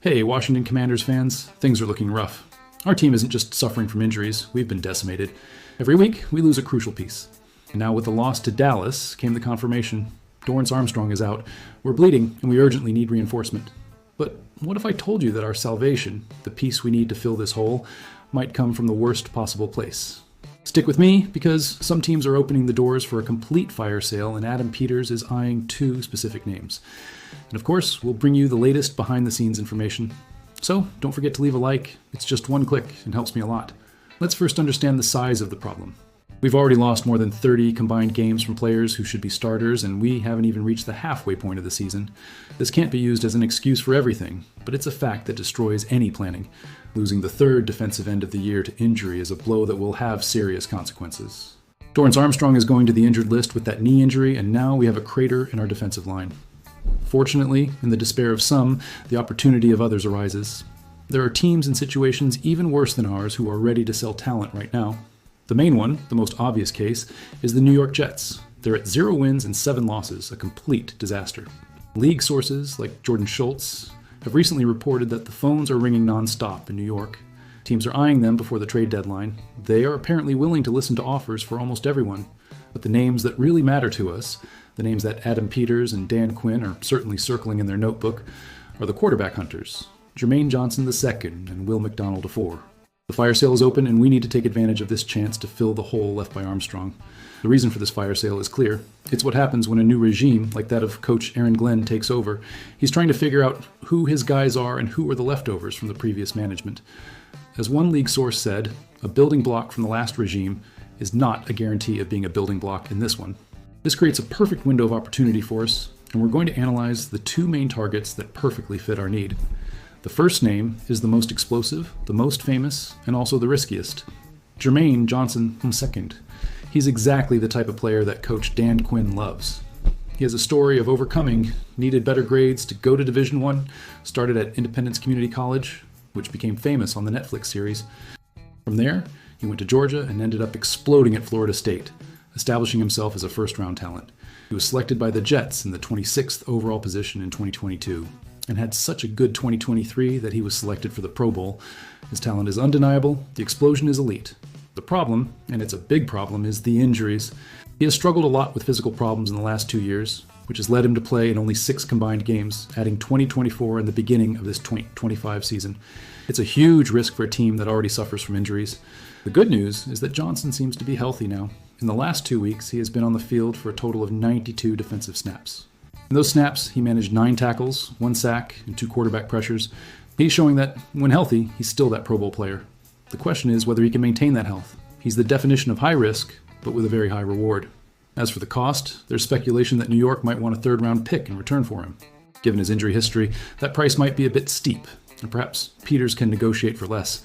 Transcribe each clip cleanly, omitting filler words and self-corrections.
Hey, Washington Commanders fans, things are looking rough. Our team isn't just suffering from injuries, we've been decimated. Every week, we lose a crucial piece. And now with the loss to Dallas came the confirmation. Dorrance Armstrong is out. We're bleeding, and we urgently need reinforcement. But what if I told you that our salvation, the piece we need to fill this hole, might come from the worst possible place? Stick with me, because some teams are opening the doors for a complete fire sale, and Adam Peters is eyeing two specific names. And of course, we'll bring you the latest behind-the-scenes information. So, don't forget to leave a like. It's just one click and helps me a lot. Let's first understand the size of the problem. We've already lost more than 30 combined games from players who should be starters, and we haven't even reached the halfway point of the season. This can't be used as an excuse for everything, but it's a fact that destroys any planning. Losing the third defensive end of the year to injury is a blow that will have serious consequences. Dorrance Armstrong is going to the injured list with that knee injury, and now we have a crater in our defensive line. Fortunately, in the despair of some, the opportunity of others arises. There are teams and situations even worse than ours who are ready to sell talent right now. The main one, the most obvious case, is the New York Jets. They're at 0 wins and 7 losses, a complete disaster. League sources like Jordan Schultz have recently reported that the phones are ringing nonstop in New York. Teams are eyeing them before the trade deadline. They are apparently willing to listen to offers for almost everyone. But the names that really matter to us, the names that Adam Peters and Dan Quinn are certainly circling in their notebook, are the quarterback hunters, Germaine Johnson II and Will McDonald IV. The fire sale is open, and we need to take advantage of this chance to fill the hole left by Armstrong. The reason for this fire sale is clear. It's what happens when a new regime, like that of Coach Aaron Glenn, takes over. He's trying to figure out who his guys are and who are the leftovers from the previous management. As one league source said, a building block from the last regime is not a guarantee of being a building block in this one. This creates a perfect window of opportunity for us, and we're going to analyze the two main targets that perfectly fit our need. The first name is the most explosive, the most famous, and also the riskiest. Germaine Johnson II. He's exactly the type of player that Coach Dan Quinn loves. He has a story of overcoming, needed better grades to go to Division I, started at Independence Community College, which became famous on the Netflix series. From there, he went to Georgia and ended up exploding at Florida State, establishing himself as a first-round talent. He was selected by the Jets in the 26th overall position in 2022, and had such a good 2023 that he was selected for the Pro Bowl. His talent is undeniable, the explosion is elite. The problem, and it's a big problem, is the injuries. He has struggled a lot with physical problems in the last 2 years, which has led him to play in only 6 combined games, adding 2024 in the beginning of this 2025 season. It's a huge risk for a team that already suffers from injuries. The good news is that Johnson seems to be healthy now. In the last 2 weeks, he has been on the field for a total of 92 defensive snaps. In those snaps, he managed 9 tackles, 1 sack, and 2 quarterback pressures. He's showing that, when healthy, he's still that Pro Bowl player. The question is whether he can maintain that health. He's the definition of high risk, but with a very high reward. As for the cost, there's speculation that New York might want a third-round pick in return for him. Given his injury history, that price might be a bit steep, and perhaps Peters can negotiate for less.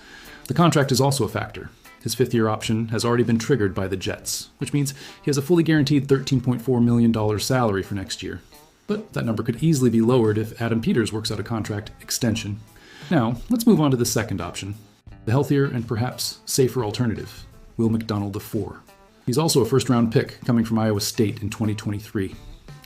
The contract is also a factor. His 5th-year option has already been triggered by the Jets, which means he has a fully guaranteed $13.4 million salary for next year. But that number could easily be lowered if Adam Peters works out a contract extension. Now, let's move on to the second option, the healthier and perhaps safer alternative, Will McDonald IV. He's also a first-round pick coming from Iowa State in 2023.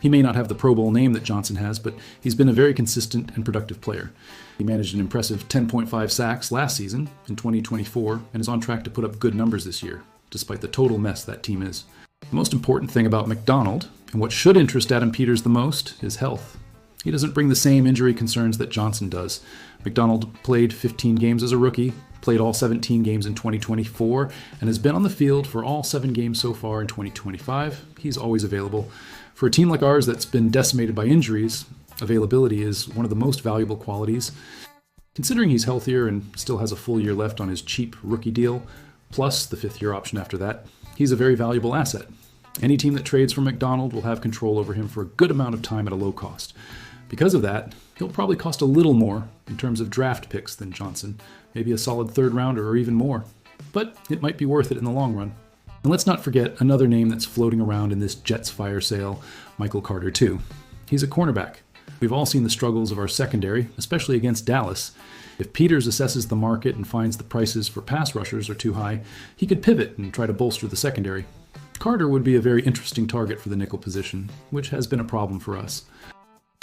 He may not have the Pro Bowl name that Johnson has, but he's been a very consistent and productive player. He managed an impressive 10.5 sacks last season in 2024 and is on track to put up good numbers this year, despite the total mess that team is. The most important thing about McDonald, and what should interest Adam Peters the most, is health. He doesn't bring the same injury concerns that Johnson does. McDonald played 15 games as a rookie, played all 17 games in 2024, and has been on the field for all 7 games so far in 2025. He's always available. For a team like ours that's been decimated by injuries, availability is one of the most valuable qualities. Considering he's healthier and still has a full year left on his cheap rookie deal, plus the 5th-year option after that, he's a very valuable asset. Any team that trades for McDonald will have control over him for a good amount of time at a low cost. Because of that, he'll probably cost a little more in terms of draft picks than Johnson, maybe a solid 3rd rounder or even more. But it might be worth it in the long run. And let's not forget another name that's floating around in this Jets fire sale, Michael Carter II. He's a cornerback. We've all seen the struggles of our secondary, especially against Dallas. If Peters assesses the market and finds the prices for pass rushers are too high, he could pivot and try to bolster the secondary. Carter would be a very interesting target for the nickel position, which has been a problem for us.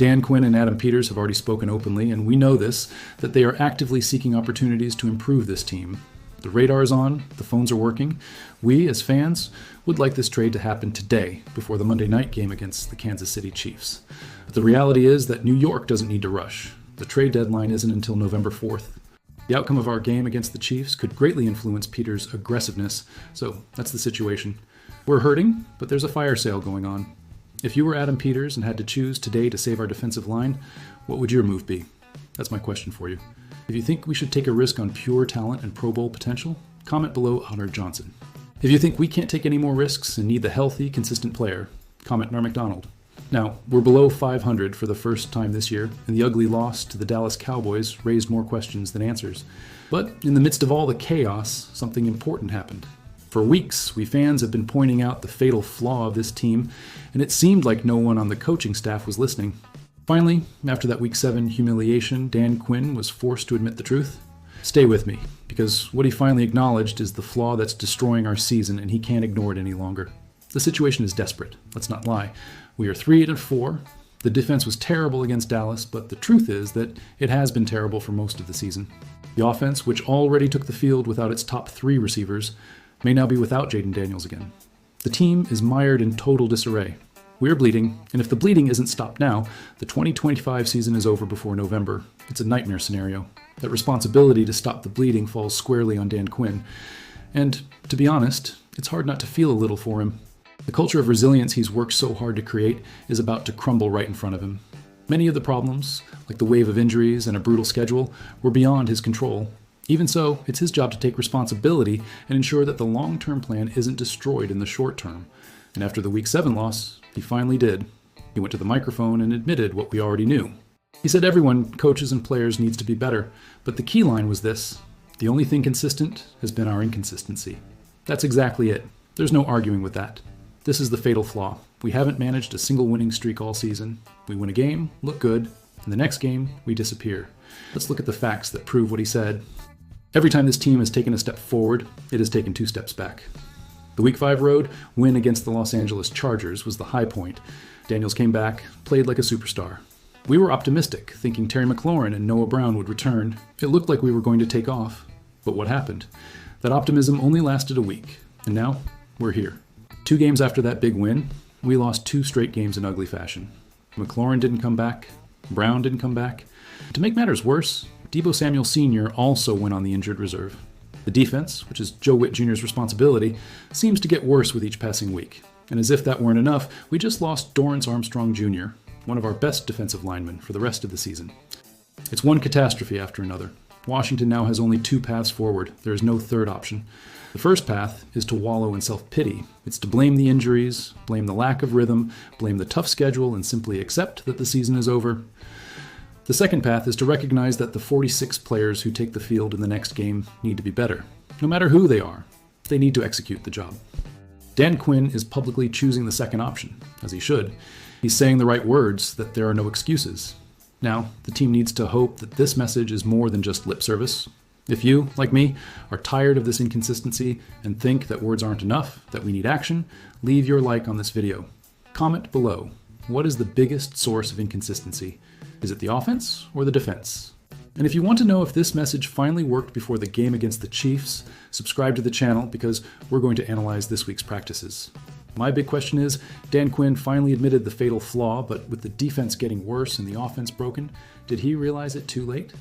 Dan Quinn and Adam Peters have already spoken openly, and we know this, that they are actively seeking opportunities to improve this team. The radar is on, the phones are working. We, as fans, would like this trade to happen today, before the Monday night game against the Kansas City Chiefs. But the reality is that New York doesn't need to rush. The trade deadline isn't until November 4th. The outcome of our game against the Chiefs could greatly influence Peters' aggressiveness, so that's the situation. We're hurting, but there's a fire sale going on. If you were Adam Peters and had to choose today to save our defensive line, what would your move be? That's my question for you. If you think we should take a risk on pure talent and Pro Bowl potential, comment below Honor Johnson. If you think we can't take any more risks and need the healthy, consistent player, comment McDonald. Now, we're below 500 for the first time this year, and the ugly loss to the Dallas Cowboys raised more questions than answers. But in the midst of all the chaos, something important happened. For weeks, we fans have been pointing out the fatal flaw of this team, and it seemed like no one on the coaching staff was listening. Finally, after that Week 7 humiliation, Dan Quinn was forced to admit the truth. Stay with me, because what he finally acknowledged is the flaw that's destroying our season, and he can't ignore it any longer. The situation is desperate, let's not lie. We are 3-4. The defense was terrible against Dallas, but the truth is that it has been terrible for most of the season. The offense, which already took the field without its top 3 receivers, may now be without Jaden Daniels again. The team is mired in total disarray. We're bleeding, and if the bleeding isn't stopped now, the 2025 season is over before November. It's a nightmare scenario. That responsibility to stop the bleeding falls squarely on Dan Quinn. And, to be honest, it's hard not to feel a little for him. The culture of resilience he's worked so hard to create is about to crumble right in front of him. Many of the problems, like the wave of injuries and a brutal schedule, were beyond his control. Even so, it's his job to take responsibility and ensure that the long-term plan isn't destroyed in the short term. And after the Week 7 loss, he finally did. He went to the microphone and admitted what we already knew. He said everyone, coaches and players, needs to be better, but the key line was this: the only thing consistent has been our inconsistency. That's exactly it. There's no arguing with that. This is the fatal flaw. We haven't managed a single winning streak all season. We win a game, look good, and the next game, we disappear. Let's look at the facts that prove what he said. Every time this team has taken a step forward, it has taken 2 steps back. The Week 5 road win against the Los Angeles Chargers was the high point. Daniels came back, played like a superstar. We were optimistic, thinking Terry McLaurin and Noah Brown would return. It looked like we were going to take off. But what happened? That optimism only lasted a week, and now we're here. 2 games after that big win, we lost 2 straight games in ugly fashion. McLaurin didn't come back. Brown didn't come back. To make matters worse, Deebo Samuel Sr. also went on the injured reserve. The defense, which is Joe Witt Jr.'s responsibility, seems to get worse with each passing week. And as if that weren't enough, we just lost Dorrance Armstrong Jr., one of our best defensive linemen, for the rest of the season. It's one catastrophe after another. Washington now has only 2 paths forward. There is no third option. The first path is to wallow in self-pity. It's to blame the injuries, blame the lack of rhythm, blame the tough schedule, and simply accept that the season is over. The second path is to recognize that the 46 players who take the field in the next game need to be better. No matter who they are, they need to execute the job. Dan Quinn is publicly choosing the second option, as he should. He's saying the right words, that there are no excuses. Now, the team needs to hope that this message is more than just lip service. If you, like me, are tired of this inconsistency and think that words aren't enough, that we need action, leave your like on this video. Comment below. What is the biggest source of inconsistency? Is it the offense or the defense? And if you want to know if this message finally worked before the game against the Chiefs, subscribe to the channel because we're going to analyze this week's practices. My big question is, Dan Quinn finally admitted the fatal flaw, but with the defense getting worse and the offense broken, did he realize it too late?